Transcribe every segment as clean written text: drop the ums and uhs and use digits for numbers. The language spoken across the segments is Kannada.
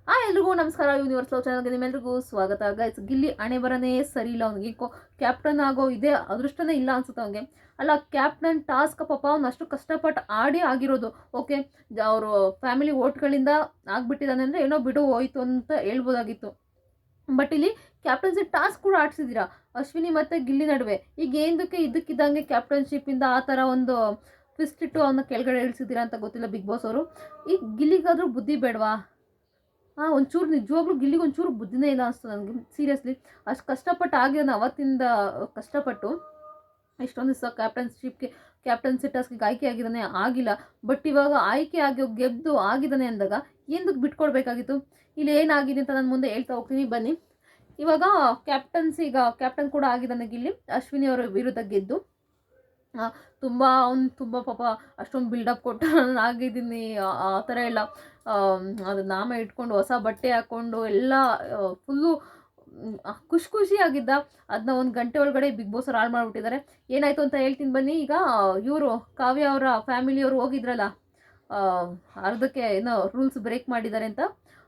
ಎಲ್ರಿಗೂ ನಮಸ್ಕಾರ. ಯೂನಿವರ್ಸ್ ಲವ್ ಚಾನಲ್ಗೆ ನಿಮ್ಮೆಲ್ರಿಗೂ ಸ್ವಾಗತ. ಗೈಸ್, ಗಿಲ್ಲಿ ಹಣೆ ಬರನೇ ಸರಿ ಇಲ್ಲ. ಅವ್ನಿಗೆ ಕ್ಯಾಪ್ಟನ್ ಆಗೋ ಇದೇ ಅದೃಷ್ಟನೇ ಇಲ್ಲ ಅನ್ಸುತ್ತೆ ಅವ್ನಿಗೆ. ಅಲ್ಲ, ಕ್ಯಾಪ್ಟನ್ ಟಾಸ್ಕ್ ಪಾಪ ಅವ್ನು ಅಷ್ಟು ಕಷ್ಟಪಟ್ಟು ಆಡಿ ಆಗಿರೋದು. ಓಕೆ, ಅವರು ಫ್ಯಾಮಿಲಿ ಓಟ್ಗಳಿಂದ ಆಗ್ಬಿಟ್ಟಿದ್ದಾನೆ ಅಂದರೆ ಏನೋ ಬಿಡು ಹೋಯ್ತು ಅಂತ ಹೇಳ್ಬೋದಾಗಿತ್ತು. ಬಟ್ ಇಲ್ಲಿ ಕ್ಯಾಪ್ಟನ್ಸಿ ಟಾಸ್ಕ್ ಕೂಡ ಆಡ್ಸಿದ್ದೀರಾ ಅಶ್ವಿನಿ ಮತ್ತು ಗಿಲ್ಲಿ ನಡುವೆ. ಈಗ ಏನಕ್ಕೆ ಇದ್ದಕ್ಕಿದ್ದಂಗೆ ಕ್ಯಾಪ್ಟನ್ಶಿಪ್ಪಿಂದ ಆ ಥರ ಒಂದು ಟ್ವಿಸ್ಟ್ ಇಟ್ಟು ಅವನ್ನ ಕೆಳಗಡೆ ಇಳಿಸಿದ್ದೀರಾ ಅಂತ ಗೊತ್ತಿಲ್ಲ ಬಿಗ್ ಬಾಸ್ ಅವರು. ಈಗ ಗಿಲ್ಲಿಗಾದ್ರೂ ಬುದ್ಧಿ ಬೇಡವಾ? ಒಂಚೂರು ನಿಜವಾಗ್ಲೂ ಗಿಲ್ಲಿಗೆ ಒಂಚೂರು ಬುದ್ಧಿನೇ ಇಲ್ಲ ಅನಿಸ್ತು ನನಗೆ. ಸೀರಿಯಸ್ಲಿ, ಅಷ್ಟು ಕಷ್ಟಪಟ್ಟು ಆಗಿದ್ದಾನೆ ಅವತ್ತಿಂದ. ಕಷ್ಟಪಟ್ಟು ಇಷ್ಟೊಂದು ದಿವಸ ಕ್ಯಾಪ್ಟನ್ಸಿ ಟಾಸ್ಕ್ಗೆ ಆಯ್ಕೆ ಆಗಿದ್ದಾನೆ, ಆಗಿಲ್ಲ. ಬಟ್ ಇವಾಗ ಆಯ್ಕೆ ಆಗಿ ಗೆದ್ದು ಆಗಿದ್ದಾನೆ ಅಂದಾಗ ಏನಕ್ಕೆ ಬಿಟ್ಕೊಡ್ಬೇಕಾಗಿತ್ತು? ಇಲ್ಲಿ ಏನಾಗಿದೆ ಅಂತ ನಾನು ಮುಂದೆ ಹೇಳ್ತಾ ಹೋಗ್ತೀನಿ, ಬನ್ನಿ. ಇವಾಗ ಕ್ಯಾಪ್ಟನ್ ಕೂಡ ಆಗಿದ್ದಾನೆ ಗಿಲ್ಲಿ, ಅಶ್ವಿನಿ ಅವರ ವಿರುದ್ಧ ಗೆದ್ದು. ತುಂಬ ಪಾಪ ಅಷ್ಟೊಂದು ಬಿಲ್ಡಪ್ ಕೊಟ್ಟು ನಾನು ಆಗಿದ್ದೀನಿ ಆ ಥರ ಎಲ್ಲ. ಅದು ನಾಮ ಇಟ್ಕೊಂಡು ಹೊಸ ಬಟ್ಟೆ ಹಾಕ್ಕೊಂಡು ಎಲ್ಲ ಫುಲ್ಲು ಖುಷಿಯಾಗಿದ್ದ. ಅದನ್ನ ಒಂದು ಗಂಟೆ ಒಳಗಡೆ ಬಿಗ್ ಬಾಸ್ ಅವ್ರು ಹಾಳು ಮಾಡಿಬಿಟ್ಟಿದ್ದಾರೆ. ಏನಾಯಿತು ಅಂತ ಹೇಳ್ತೀನಿ ಬನ್ನಿ. ಈಗ ಇವರು ಕಾವ್ಯ ಅವರ ಫ್ಯಾಮಿಲಿಯವರು ಹೋಗಿದ್ರಲ್ಲ, ಅರ್ಧಕ್ಕೆ ಏನೋ ರೂಲ್ಸ್ ಬ್ರೇಕ್ ಮಾಡಿದ್ದಾರೆ ಅಂತ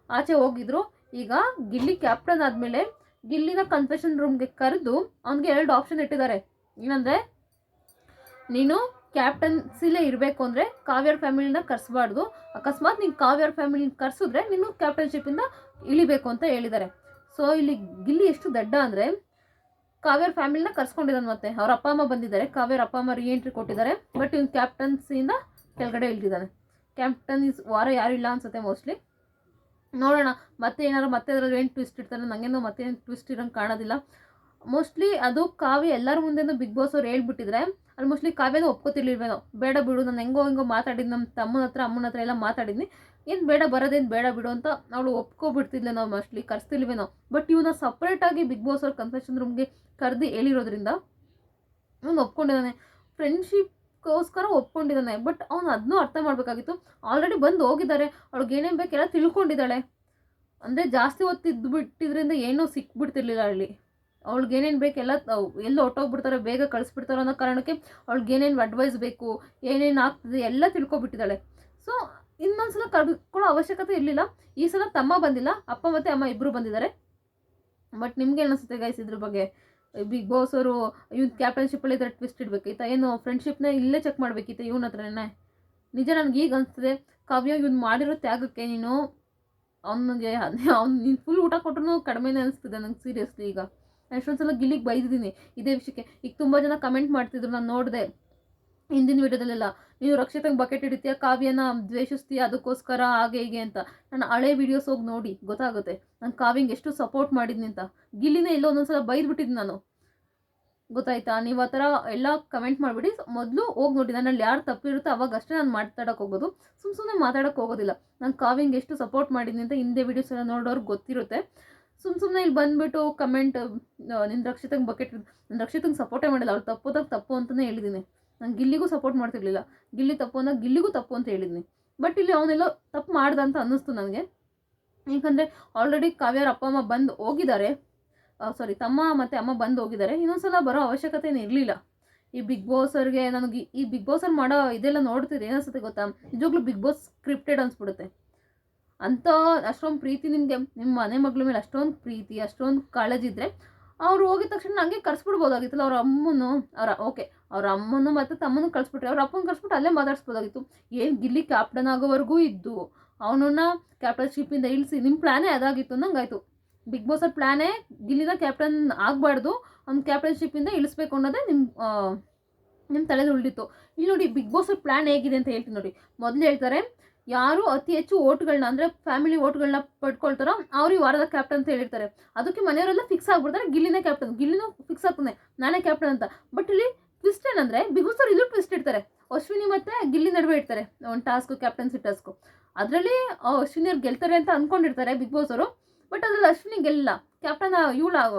ಆಚೆ ಹೋಗಿದ್ರು. ಈಗ ಗಿಲ್ಲಿ ಕ್ಯಾಪ್ಟನ್ ಆದಮೇಲೆ ಗಿಲ್ಲಿನ ಕನ್ಫೆಷನ್ ರೂಮ್ಗೆ ಕರೆದು ಅವನಿಗೆ 2 ಆಪ್ಷನ್ ಇಟ್ಟಿದ್ದಾರೆ. ಏನಂದರೆ, ನೀನು ಕ್ಯಾಪ್ಟನ್ಸಿಲೇ ಇರಬೇಕು ಅಂದರೆ ಕಾವ್ಯರ ಫ್ಯಾಮಿಲಿನ ಕರೆಸಬಾರ್ದು. ಅಕಸ್ಮಾತ್ ನೀನು ಕಾವ್ಯರ ಫ್ಯಾಮಿಲಿನ ಕರೆಸಿದ್ರೆ ನೀನು ಕ್ಯಾಪ್ಟನ್ಶಿಪ್ಪಿಂದ ಇಳಿಬೇಕು ಅಂತ ಹೇಳಿದ್ದಾರೆ. ಸೊ ಇಲ್ಲಿ ಗಿಲ್ಲಿ ಎಷ್ಟು ದಡ್ಡ ಅಂದರೆ, ಕಾವ್ಯರ ಫ್ಯಾಮಿಲಿನ ಕರ್ಸ್ಕೊಂಡಿದ್ದಾನೆ. ಮತ್ತೆ ಅವ್ರ ಅಪ್ಪ ಅಮ್ಮ ಬಂದಿದ್ದಾರೆ, ಕಾವ್ಯರ ಅಪ್ಪ ಅಮ್ಮ ರೀಎಂಟ್ರಿ ಕೊಟ್ಟಿದ್ದಾರೆ. ಬಟ್ ಇವ್ನು ಕ್ಯಾಪ್ಟನ್ಸಿಯಿಂದ ಕೆಳಗಡೆ ಇಳಿದಿದ್ದಾನೆ. ವಾರ ಯಾರಿಲ್ಲ ಅನ್ಸುತ್ತೆ ಮೋಸ್ಟ್ಲಿ. ನೋಡೋಣ ಮತ್ತೆ ಅದರಲ್ಲಿ ಏನು ಟ್ವಿಸ್ಟ್ ಇರ್ತಾರೆ. ನನಗೇನೋ ಮತ್ತೇನು ಟ್ವಿಸ್ಟ್ ಇರೋಂಗೆ ಕಾಣೋದಿಲ್ಲ. ಮೋಸ್ಟ್ಲಿ ಅದು ಕಾವ್ಯ ಎಲ್ಲರ ಮುಂದೆನೂ ಬಿಗ್ ಬಾಸ್ ಅವ್ರು ಹೇಳ್ಬಿಟ್ಟಿದ್ರೆ ಅಲ್ಲಿ ಮೋಸ್ಟ್ಲಿ ಕಾವ್ಯನೂ ಒಪ್ಕೋತಿರ್ಲಿಲ್ವೇನೋ. ಬೇಡ ಬಿಡು, ನಾನು ಹೆಂಗೋ ಮಾತಾಡಿದ್ದು ನಮ್ಮ ಅಮ್ಮನ ಹತ್ರ ಎಲ್ಲ ಮಾತಾಡಿದ್ನಿ, ಏನು ಬೇಡ ಬರೋದೇನು ಬೇಡ ಬಿಡು ಅಂತ ಅವಳು ಒಪ್ಕೊಬಿಡ್ತಿದ್ಲೇನೋ, ಮೋಸ್ಟ್ಲಿ ಕರೆಸ್ತಿಲ್ವೇನೋ. ಬಟ್ ಇವನ್ನ ಸಪ್ರೇಟಾಗಿ ಬಿಗ್ ಬಾಸ್ ಅವ್ರ ಕನ್ಫೆಷನ್ ರೂಮ್ಗೆ ಕರೆದು ಹೇಳಿರೋದ್ರಿಂದ ಅವ್ನು ಒಪ್ಕೊಂಡಿದ್ದಾನೆ. ಫ್ರೆಂಡ್ಶಿಪ್ಗೋಸ್ಕರ ಒಪ್ಕೊಂಡಿದ್ದಾನೆ. ಬಟ್ ಅವ್ನು ಅದನ್ನೂ ಅರ್ಥ ಮಾಡಬೇಕಾಗಿತ್ತು. ಆಲ್ರೆಡಿ ಬಂದು ಹೋಗಿದ್ದಾರೆ, ಅವ್ಳಿಗೆ ಏನೇನು ಬೇಕೆಲ್ಲ ತಿಳ್ಕೊಂಡಿದ್ದಾಳೆ. ಅಂದರೆ ಜಾಸ್ತಿ ಹೊತ್ತಿದ್ದು ಬಿಟ್ಟಿದ್ರಿಂದ ಏನೂ ಸಿಕ್ಬಿಡ್ತಿರ್ಲಿಲ್ಲ ಅಲ್ಲಿ. ಅವ್ಳಿಗೆ ಏನೇನು ಬೇಕು ಎಲ್ಲ ಹೊಟ್ಟೋಗ್ಬಿಡ್ತಾರೆ, ಬೇಗ ಕಳಿಸ್ಬಿಡ್ತಾರೆ ಅನ್ನೋ ಕಾರಣಕ್ಕೆ ಅವ್ಳಿಗೆ ಏನೇನು ಅಡ್ವೈಸ್ ಬೇಕು, ಏನೇನು ಆಗ್ತದೆ ಎಲ್ಲ ತಿಳ್ಕೊಬಿಟ್ಟಿದ್ದಾಳೆ. ಸೊ ಇನ್ನೊಂದ್ಸಲ ಕಳ್ಕೊಳ್ಳೋ ಅವಶ್ಯಕತೆ ಇರಲಿಲ್ಲ. ಈ ಸಲ ತಮ್ಮ ಬಂದಿಲ್ಲ, ಅಪ್ಪ ಮತ್ತು ಅಮ್ಮ ಇಬ್ಬರು ಬಂದಿದ್ದಾರೆ. ಬಟ್ ನಿಮ್ಗೆ ಅನಿಸುತ್ತೆ ಗೈಸ್ ಇದ್ರ ಬಗ್ಗೆ? ಬಿಗ್ ಬಾಸ್ ಅವರು ಇವ್ನ ಕ್ಯಾಪ್ಟನ್ಶಿಪ್ಪಲ್ಲಿ ಈ ಥರ ಟ್ವಿಸ್ಟ್ ಇಡಬೇಕಿತ್ತ? ಏನು ಫ್ರೆಂಡ್ಶಿಪ್ನ ಇಲ್ಲೇ ಚೆಕ್ ಮಾಡಬೇಕಿತ್ತು ಇವನ ಹತ್ರನೇ? ನಿಜ ನನಗೆ ಈಗ ಅನಿಸ್ತದೆ, ಕಾವ್ಯ ಇವ್ನು ಮಾಡಿರೋ ತ್ಯಾಗಕ್ಕೆ ನೀನು ನೀನು ಫುಲ್ ಊಟ ಕೊಟ್ಟರು ಕಡಿಮೆನೇ ಅನಿಸ್ತದೆ ನನಗೆ ಸೀರಿಯಸ್ಲಿ. ಈಗ ಎಷ್ಟೊಂದು ಸಲ ಗಿಲ್ಲಿಗೆ ಬೈದಿದ್ದೀನಿ ಇದೇ ವಿಷಯಕ್ಕೆ. ಈಗ ತುಂಬ ಜನ ಕಮೆಂಟ್ ಮಾಡ್ತಿದ್ರು, ನಾನು ನೋಡಿದೆ ಹಿಂದಿನ ವಿಡಿಯೋದಲ್ಲೆಲ್ಲ, ನೀವು ರಕ್ಷಿತಂಗೆ ಬಕೆಟ್ ಹಿಡಿತೀಯ, ಕಾವ್ಯನ ದ್ವೇಷಿಸ್ತೀಯ, ಅದಕ್ಕೋಸ್ಕರ ಹಾಗೆ ಹೀಗೆ ಅಂತ. ನಾನು ಹಳೆ ವೀಡಿಯೋಸ್ ಹೋಗಿ ನೋಡಿ ಗೊತ್ತಾಗುತ್ತೆ ನಾನು ಕಾವ್ಯಂಗೆ ಎಷ್ಟು ಸಪೋರ್ಟ್ ಮಾಡಿದ್ನಿ ಅಂತ. ಗಿಲ್ಲಿನೇ ಎಲ್ಲೋ ಒಂದೊಂದ್ಸಲ ಬೈದ್ಬಿಟ್ಟಿದ್ದು ನಾನು, ಗೊತ್ತಾಯ್ತಾ? ನೀವು ಆ ಥರ ಎಲ್ಲ ಕಮೆಂಟ್ ಮಾಡಿಬಿಡಿ. ಮೊದಲು ಹೋಗಿ ನೋಡಿ, ನನ್ನಲ್ಲಿ ಯಾರು ತಪ್ಪಿರುತ್ತೋ ಅವಾಗ ಅಷ್ಟೇ ನಾನು ಮಾತಾಡೋಕೆ ಹೋಗೋದು, ಸುಮ್ಮನೆ ಮಾತಾಡೋಕೆ ಹೋಗೋದಿಲ್ಲ. ನಾನು ಕಾವ್ಯಂಗೆ ಎಷ್ಟು ಸಪೋರ್ಟ್ ಮಾಡಿದ್ನಿ ಅಂತ ಹಿಂದೆ ವೀಡಿಯೋಸ್ ಎಲ್ಲ ನೋಡೋರ್ಗೆ ಗೊತ್ತಿರುತ್ತೆ. ಸುಮ್ಮನೆ ಇಲ್ಲಿ ಬಂದುಬಿಟ್ಟು ಕಮೆಂಟ್, ನಿನ್ನ ರಕ್ಷಿತಂಗೆ ಸಪೋರ್ಟೇ ಮಾಡಿಲ್ಲ, ಅವ್ರು ತಪ್ಪು ಅಂತಲೇ ಹೇಳಿದ್ದೀನಿ. ನಾನು ಗಿಲ್ಲಿಗೂ ಸಪೋರ್ಟ್ ಮಾಡ್ತಿರ್ಲಿಲ್ಲ, ಗಿಲ್ಲಿ ತಪ್ಪು ಅಂದಾಗ ಗಿಲ್ಲಿಗೂ ತಪ್ಪು ಅಂತ ಹೇಳಿದ್ದೀನಿ. ಬಟ್ ಇಲ್ಲಿ ಅವನೆಲ್ಲೋ ತಪ್ಪು ಮಾಡ್ದ ಅಂತ ಅನ್ನಿಸ್ತು ನನಗೆ. ಯಾಕಂದರೆ ಆಲ್ರೆಡಿ ಕಾವ್ಯರ ಅಪ್ಪ ಅಮ್ಮ ಬಂದು ಹೋಗಿದ್ದಾರೆ, ತಮ್ಮ ಮತ್ತು ಅಮ್ಮ ಬಂದು ಹೋಗಿದ್ದಾರೆ. ಇನ್ನೊಂದ್ಸಲ ಬರೋ ಅವಶ್ಯಕತೆ ಏನು ಇರಲಿಲ್ಲ ಈ ಬಿಗ್ ಬಾಸ್ ಅವ್ರಿಗೆ. ನನಗೆ ಈ ಬಿಗ್ ಬಾಸ್ ಅವ್ರು ಮಾಡೋ ಇದೆಲ್ಲ ನೋಡ್ತಿದ್ರೆ ಏನಿಸುತ್ತೆ ಗೊತ್ತಾ, ನಿಜವಾಗ್ಲೂ ಬಿಗ್ ಬಾಸ್ ಸ್ಕ್ರಿಪ್ಟೆಡ್ ಅನಿಸ್ಬಿಡುತ್ತೆ. ಅಂತ ಅಷ್ಟೊಂದು ಪ್ರೀತಿ ನಿಮಗೆ, ನಿಮ್ಮ ಮನೆ ಮಗಳ ಮೇಲೆ ಅಷ್ಟೊಂದು ಪ್ರೀತಿ, ಅಷ್ಟೊಂದು ಕಾಳಜಿದ್ರೆ ಅವ್ರು ಹೋಗಿದ ತಕ್ಷಣ ನನಗೆ ಕರ್ಸ್ಬಿಡ್ಬೋದಾಗಿತ್ತಲ್ಲ. ಅವ್ರ ಅಮ್ಮನೂ ಮತ್ತು ತಮ್ಮನೂ ಕಳಿಸ್ಬಿಟ್ರೆ, ಅವ್ರ ಅಪ್ಪನ ಕಳಿಸ್ಬಿಟ್ಟು ಅಲ್ಲೇ ಮಾತಾಡ್ಸ್ಬೋದಾಗಿತ್ತು. ಏನು ಗಿಲ್ಲಿ ಕ್ಯಾಪ್ಟನ್ ಆಗೋವರೆಗೂ ಇದ್ದು ಅವನನ್ನ ಕ್ಯಾಪ್ಟನ್ಶಿಪ್ಪಿಂದ ಇಳಿಸಿ ನಿಮ್ಮ ಪ್ಲ್ಯಾನೇ ಅದಾಗಿತ್ತು ಅನ್ನಂಗಾಯ್ತು. ಬಿಗ್ ಬಾಸ್ ಅವ್ರ ಪ್ಲ್ಯಾನೇ ಗಿಲ್ಲಿನ ಕ್ಯಾಪ್ಟನ್ ಆಗಬಾರ್ದು, ಅವ್ನ ಕ್ಯಾಪ್ಟನ್ಶಿಪ್ಪಿಂದ ಇಳಿಸ್ಬೇಕು ಅನ್ನೋದೇ ನಿಮ್ಮ ತಲೆದು ಉಳಿದಿತ್ತು. ಇಲ್ಲಿ ನೋಡಿ ಬಿಗ್ ಬಾಸ್ ಅವ್ರ ಪ್ಲ್ಯಾನ್ ಹೇಗಿದೆ ಅಂತ ಹೇಳ್ತೀನಿ ನೋಡಿ. ಮೊದಲು ಹೇಳ್ತಾರೆ, ಯಾರು ಅತಿ ಹೆಚ್ಚು ಓಟ್ಗಳನ್ನ ಅಂದರೆ ಫ್ಯಾಮಿಲಿ ಓಟ್ಗಳನ್ನ ಪಡ್ಕೊಳ್ತಾರೋ ಅವ್ರಿಗೆ ವಾರದ ಕ್ಯಾಪ್ಟನ್ ಅಂತ ಹೇಳಿರ್ತಾರೆ. ಅದಕ್ಕೆ ಮನೆಯವರೆಲ್ಲ ಫಿಕ್ಸ್ ಆಗಿಬಿಡ್ತಾರೆ, ಗಿಲ್ಲಿನೂ ಫಿಕ್ಸ್ ಆಗ್ತಾನೆ, ನಾನೇ ಕ್ಯಾಪ್ಟನ್ ಅಂತ. ಬಟ್ ಇಲ್ಲಿ ಟ್ವಿಸ್ಟ್ ಏನಂದರೆ, ಬಿಗ್ ಬಾಸ್ ಅವ್ರು ಇಲ್ಲೂ ಟ್ವಿಸ್ಟ್ ಇಡ್ತಾರೆ. ಅಶ್ವಿನಿ ಮತ್ತು ಗಿಲ್ಲಿ ನಡುವೆ ಇಡ್ತಾರೆ ಒಂದು ಕ್ಯಾಪ್ಟನ್ಸಿ ಟಾಸ್ಕು. ಅದರಲ್ಲಿ ಅಶ್ವಿನಿ ಅವ್ರು ಗೆಲ್ತಾರೆ ಅಂತ ಅಂದ್ಕೊಂಡಿರ್ತಾರೆ ಬಿಗ್ ಬಾಸ್ ಅವರು. ಬಟ್ ಅದರಲ್ಲಿ ಅಶ್ವಿನಿ ಗೆಲ್ಲ, ಕ್ಯಾಪ್ಟನ್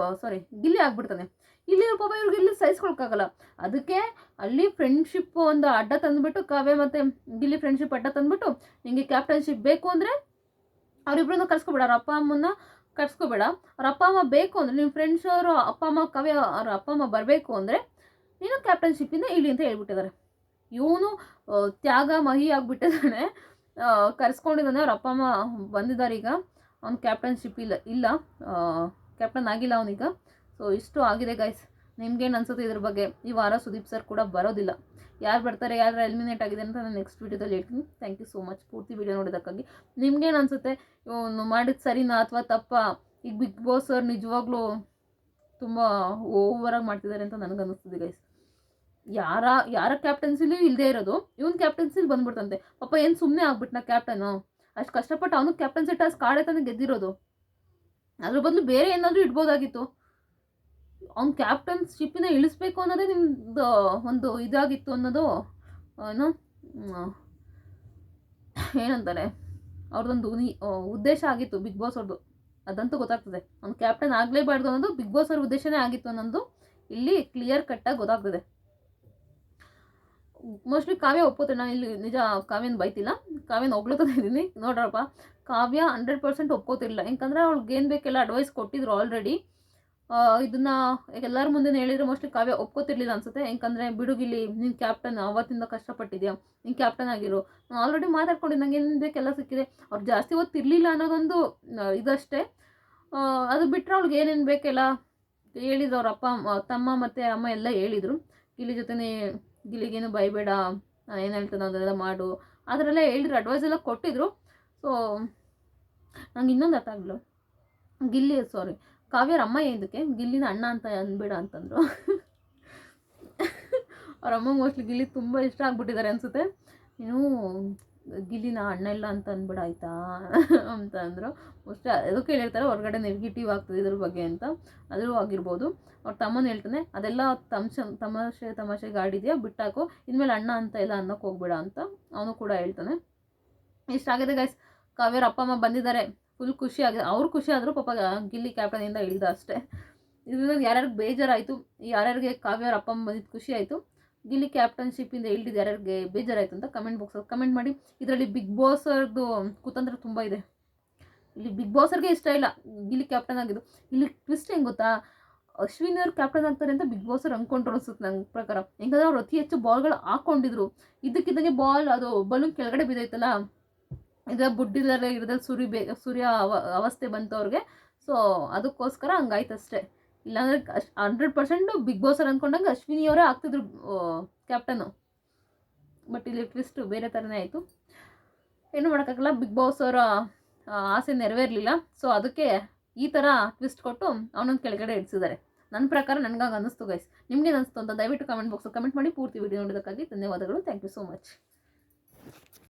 ಗಿಲ್ಲಿ ಆಗ್ಬಿಡ್ತಾನೆ. ಇಲ್ಲಿರೋ ಪಾಪ ಇವ್ರಿಗೆ ಇಲ್ಲಿ ಸಹಿಸ್ಕೊಳಕ್ಕಾಗಲ್ಲ. ಅದಕ್ಕೆ ಅಲ್ಲಿ ಫ್ರೆಂಡ್ಶಿಪ್ ಒಂದು ಅಡ್ಡ ತಂದುಬಿಟ್ಟು, ಕಾವ್ಯ ಮತ್ತು ಗಿಲ್ಲಿ ಫ್ರೆಂಡ್ಶಿಪ್ ಅಡ್ಡ ತಂದುಬಿಟ್ಟು, ನಿಮಗೆ ಕ್ಯಾಪ್ಟನ್ಶಿಪ್ ಬೇಕು ಅಂದರೆ ಅವರಿಬ್ಬರನ್ನ ಕರ್ಸ್ಕೊಬೇಡ, ಅವ್ರ ಅಪ್ಪ ಅಮ್ಮನ ಕರ್ಸ್ಕೊಬೇಡ. ಅವ್ರ ಅಪ್ಪ ಅಮ್ಮ ಬೇಕು ಅಂದರೆ, ನಿಮ್ಮ ಫ್ರೆಂಡ್ಸ್ ಅವರು ಅಪ್ಪ ಅಮ್ಮ, ಕಾವ್ಯ ಅವ್ರ ಅಪ್ಪ ಅಮ್ಮ ಬರಬೇಕು ಅಂದರೆ ನೀನು ಕ್ಯಾಪ್ಟನ್ಶಿಪ್ಪಿಂದ ಇಳಿ ಅಂತ ಹೇಳ್ಬಿಟ್ಟಿದ್ದಾರೆ. ಇವನು ತ್ಯಾಗ ಮಹಿ ಆಗಿಬಿಟ್ಟಿದ್ದಾನೆ, ಕರ್ಸ್ಕೊಂಡಿದ್ದಾನೆ. ಅವ್ರ ಅಪ್ಪ ಅಮ್ಮ ಬಂದಿದ್ದಾರೆ ಈಗ. ಅವ್ನು ಕ್ಯಾಪ್ಟನ್ಶಿಪ್ ಇಲ್ಲ ಕ್ಯಾಪ್ಟನ್ ಆಗಿಲ್ಲ ಅವನೀಗ. ಸೊ ಇಷ್ಟು ಆಗಿದೆ ಗೈಸ್. ನಿಮ್ಗೇನು ಅನ್ಸುತ್ತೆ ಇದ್ರ ಬಗ್ಗೆ? ಈ ವಾರ ಸುದೀಪ್ ಸರ್ ಕೂಡ ಬರೋದಿಲ್ಲ. ಯಾರು ಬರ್ತಾರೆ, ಯಾರು ಎಲಿಮಿನೇಟ್ ಆಗಿದೆ ಅಂತ ನಾನು ನೆಕ್ಸ್ಟ್ ವೀಡಿಯೋದಲ್ಲಿ ಹೇಳ್ತೀನಿ. ಥ್ಯಾಂಕ್ ಯು ಸೋ ಮಚ್ ಪೂರ್ತಿ ವೀಡಿಯೋ ನೋಡೋದಕ್ಕಾಗಿ. ನಿಮ್ಗೇನು ಅನಿಸುತ್ತೆ? ಇವನು ಮಾಡಿದ ಸರಿನಾ ಅಥವಾ ತಪ್ಪಾ? ಈಗ ಬಿಗ್ ಬಾಸ್ ಸರ್ ನಿಜವಾಗ್ಲೂ ತುಂಬ ಓವರಾಗಿ ಮಾಡ್ತಿದ್ದಾರೆ ಅಂತ ನನಗನ್ನಿಸ್ತಿದೆ ಗೈಸ್. ಯಾರ ಕ್ಯಾಪ್ಟನ್ಸಿಲೂ ಇಲ್ಲದೆ ಇರೋದು ಇವನ್ ಕ್ಯಾಪ್ಟನ್ಸಿಲಿ ಬಂದ್ಬಿಡ್ತಂತೆ. ಪಾಪ ಏನು ಸುಮ್ಮನೆ ಆಗ್ಬಿಟ್ನ ಕ್ಯಾಪ್ಟನು? ಅಷ್ಟು ಕಷ್ಟಪಟ್ಟು ಅವನು ಕ್ಯಾಪ್ಟನ್ಸಿ ಟಾಸ್ಕ್ ಆಡೇ ತಾನೇ ಗೆದ್ದಿರೋದು. ಅದ್ರ ಬದಲು ಬೇರೆ ಏನಾದರೂ ಇಡ್ಬೋದಾಗಿತ್ತು. ಅವ್ನು ಕ್ಯಾಪ್ಟನ್ಶಿಪ್ಪಿನ ಇಳಿಸ್ಬೇಕು ಅನ್ನೋದೇ ನಿಮ್ದು ಒಂದು ಇದಾಗಿತ್ತು ಅನ್ನೋದು ಏನು ಏನಂತಾರೆ ಅವ್ರದ್ದೊಂದು ಉದ್ದೇಶ ಆಗಿತ್ತು ಬಿಗ್ ಬಾಸ್ ಅವ್ರದ್ದು. ಅದಂತೂ ಗೊತ್ತಾಗ್ತದೆ. ಅವ್ನು ಕ್ಯಾಪ್ಟನ್ ಆಗಲೇಬಾರ್ದು ಅನ್ನೋದು ಬಿಗ್ ಬಾಸ್ ಅವ್ರ ಉದ್ದೇಶನೇ ಆಗಿತ್ತು ಅನ್ನೋದು ಇಲ್ಲಿ ಕ್ಲಿಯರ್ ಕಟ್ಟಾಗಿ ಗೊತ್ತಾಗ್ತದೆ. ಮೋಸ್ಟ್ಲಿ ಕಾವ್ಯ ಒಪ್ಪುತ್ತೆ. ನಾನು ಇಲ್ಲಿ ನಿಜ ಕಾವ್ಯನ ಬೈತಿಲ್ಲ, ಕಾವ್ಯನ ಹೊಗ್ಳುತ್ತಾ ಇದ್ದೀನಿ. ನೋಡ್ರಪ್ಪ, ಕಾವ್ಯ 100% ಒಪ್ಕೋತಿರ್ಲಿಲ್ಲ. ಯಾಕಂದರೆ ಅವ್ಳಿಗೆ ಏನು ಬೇಕೆಲ್ಲ ಅಡ್ವೈಸ್ ಕೊಟ್ಟಿದ್ರು ಆಲ್ರೆಡಿ. ಇದನ್ನು ಎಲ್ಲರ ಮುಂದೆ ಹೇಳಿದರೆ ಮೋಸ್ಟ್ಲಿ ಕಾವ್ಯ ಒಪ್ಕೋತಿರ್ಲಿಲ್ಲ ಅನ್ಸುತ್ತೆ. ಯಾಕಂದರೆ ಬಿಡುಗಿಲಿ ನೀನು ಕ್ಯಾಪ್ಟನ್ ಅವತ್ತಿಂದ ಕಷ್ಟಪಟ್ಟಿದ್ಯಾ, ನೀನು ಕ್ಯಾಪ್ಟನ್ ಆಗಿರು. ನಾನು ಆಲ್ರೆಡಿ ಮಾತಾಡ್ಕೊಂಡಿದ್ದು ನಂಗೆ ಏನು ಬೇಕೆಲ್ಲ ಸಿಕ್ಕಿದೆ. ಅವ್ರು ಜಾಸ್ತಿ ಓದ್ತಿರ್ಲಿಲ್ಲ ಅನ್ನೋದೊಂದು ಇದಷ್ಟೇ. ಅದು ಬಿಟ್ಟರೆ ಅವ್ಳಿಗೆ ಏನೇನು ಬೇಕೆಲ್ಲ ಹೇಳಿದ್ರು. ಅವ್ರ ಅಪ್ಪ ತಮ್ಮ ಮತ್ತು ಅಮ್ಮ ಎಲ್ಲ ಹೇಳಿದರು. ಗಿಲ್ಲಿ ಜೊತೆನೇ ಗಿಲ್ಲಿಗೇನು ಬೈಬೇಡ, ಏನು ಹೇಳ್ತಾನೆ ಅದೆಲ್ಲ ಮಾಡು, ಆ ಥರ ಎಲ್ಲ ಹೇಳಿದ್ರು, ಅಡ್ವೈಸ್ ಎಲ್ಲ ಕೊಟ್ಟಿದ್ರು. ಸೊ ನಂಗೆ ಇನ್ನೊಂದು ಅರ್ಥ ಆಗಲಿಲ್ಲ. ಕಾವ್ಯರ ಅಮ್ಮ ಏನಕ್ಕೆ ಗಿಲ್ಲಿನ ಅಣ್ಣ ಅಂತ ಅನ್ಬೇಡ ಅಂತಂದರು. ಅವ್ರ ಅಮ್ಮ ಮೋಸ್ಟ್ಲಿ ಗಿಲ್ಲಿ ತುಂಬ ಇಷ್ಟ ಆಗ್ಬಿಟ್ಟಿದ್ದಾರೆ ಅನಿಸುತ್ತೆ. ಇನ್ನೂ ಗಿಲ್ಲಿನ ಅಣ್ಣ ಇಲ್ಲ ಅಂತ ಅಂದ್ಬಿಡ ಆಯಿತಾ ಅಂತ ಅಂದರು. ಮೋಸ್ಟ್ಲಿ ಅದಕ್ಕೆ ಹೇಳಿರ್ತಾರೆ ಹೊರಗಡೆ ನೆಗೆಟಿವ್ ಆಗ್ತದೆ ಇದ್ರ ಬಗ್ಗೆ ಅಂತ. ಅದರೂ ಆಗಿರ್ಬೋದು. ಅವ್ರ ತಮ್ಮನ ಹೇಳ್ತಾನೆ ಅದೆಲ್ಲ ತಮಾಷೆಗೆ ಆಡಿದೆಯಾ, ಬಿಟ್ಟಾಕು, ಇನ್ಮೇಲೆ ಅಣ್ಣ ಅಂತ ಎಲ್ಲ ಅನ್ನೋಕೆ ಹೋಗ್ಬೇಡ ಅಂತ ಅವನು ಕೂಡ ಹೇಳ್ತಾನೆ. ಇಷ್ಟಾಗಿದೆ ಗೈಸ್. ಕಾವ್ಯರ ಅಪ್ಪ ಅಮ್ಮ ಬಂದಿದ್ದಾರೆ, ಫುಲ್ ಖುಷಿ ಆಗಿದೆ. ಅವ್ರು ಖುಷಿ ಆದರೂ ಪಾಪ ಗಿಲ್ಲಿ ಕ್ಯಾಪ್ಟನಿಂದ ಇಳಿದ ಅಷ್ಟೇ. ಇದರಿಂದ ಯಾರ್ಯಾರಿಗೆ ಬೇಜಾರಾಯಿತು, ಯಾರ್ಯಾರಿಗೆ ಕಾವ್ಯರ ಅಪ್ಪ ಅಮ್ಮ ಬಂದಿದ್ದು ಖುಷಿ ಆಯಿತು, ಗಿಲ್ಲಿ ಕ್ಯಾಪ್ಟನ್ಶಿಪ್ಪಿಂದ ಇಳಿದಿದ್ದು ಯಾರ್ಯಾರಿಗೆ ಬೇಜಾರಾಯಿತು ಅಂತ ಕಮೆಂಟ್ ಬಾಕ್ಸಲ್ಲಿ ಕಮೆಂಟ್ ಮಾಡಿ. ಇದರಲ್ಲಿ ಬಿಗ್ ಬಾಸ್ ಅವ್ರದ್ದು ಕುತಂತ್ರ ತುಂಬ ಇದೆ. ಇಲ್ಲಿ ಬಿಗ್ ಬಾಸರ್ಗೆ ಇಷ್ಟ ಇಲ್ಲ ಗಿಲ್ಲಿ ಕ್ಯಾಪ್ಟನ್ ಆಗಿದ್ದು. ಇಲ್ಲಿ ಟ್ವಿಸ್ಟ್ ಹೆಂಗೆ ಗೊತ್ತಾ, ಅಶ್ವಿನಿ ಅವ್ರು ಕ್ಯಾಪ್ಟನ್ ಆಗ್ತಾರೆ ಅಂತ ಬಿಗ್ ಬಾಸ್ ಅವ್ರು ಅಂದ್ಕೊಂಡ್ರು ಅನ್ಸುತ್ತೆ ನನ್ನ ಪ್ರಕಾರ. ಹೆಂಗಂದ್ರೆ ಅವ್ರು ಅತಿ ಹೆಚ್ಚು ಬಾಲ್ಗಳು ಹಾಕ್ಕೊಂಡಿದ್ರು. ಇದಕ್ಕಿದ್ದಂಗೆ ಬಾಲ್ ಅದು ಬಲೂನ್ ಕೆಳಗಡೆ ಬಿದ್ದೈತಲ್ಲ, ಇದು ಬುಡ್ಡಿಲ್ಲದೆ ಇರೋದ್ರಲ್ಲಿ ಸೂರ್ಯ ಅವಸ್ಥೆ ಬಂತು ಅವ್ರಿಗೆ. ಸೊ ಅದಕ್ಕೋಸ್ಕರ ಹಂಗಾಯ್ತು ಅಷ್ಟೇ. ಇಲ್ಲಾಂದರೆ 100% ಬಿಗ್ ಬಾಸ್ ಅವ್ರು ಅಂದ್ಕೊಂಡಂಗೆ ಅಶ್ವಿನಿಯವರೇ ಆಗ್ತಿದ್ರು ಕ್ಯಾಪ್ಟನ್ನು. ಬಟ್ ಇಲ್ಲಿ ಟ್ವಿಸ್ಟು ಬೇರೆ ಥರನೇ ಆಯಿತು. ಏನು ಮಾಡೋಕ್ಕಾಗಲ್ಲ, ಬಿಗ್ ಬಾಸ್ ಅವರ ಆಸೆ ನೆರವೇರಲಿಲ್ಲ. ಸೊ ಅದಕ್ಕೆ ಈ ಥರ ಟ್ವಿಸ್ಟ್ ಕೊಟ್ಟು ಅವನೊಂದು ಕೆಳಗಡೆ ಇಡಿಸಿದ್ದಾರೆ. ನನ್ನ ಪ್ರಕಾರ ನನಗಾಗಿ ಅನ್ನಿಸ್ತು ಗೈಸ್. ನಿಮ್ಗೇನು ಅನಿಸ್ತು ಅಂತ ದಯವಿಟ್ಟು ಕಮೆಂಟ್ ಬಾಕ್ಸಲ್ಲಿ ಕಮೆಂಟ್ ಮಾಡಿ. ಪೂರ್ತಿ ವಿಡಿಯೋ ನೋಡೋದಕ್ಕಾಗಿ ಧನ್ಯವಾದಗಳು. Thank you so much.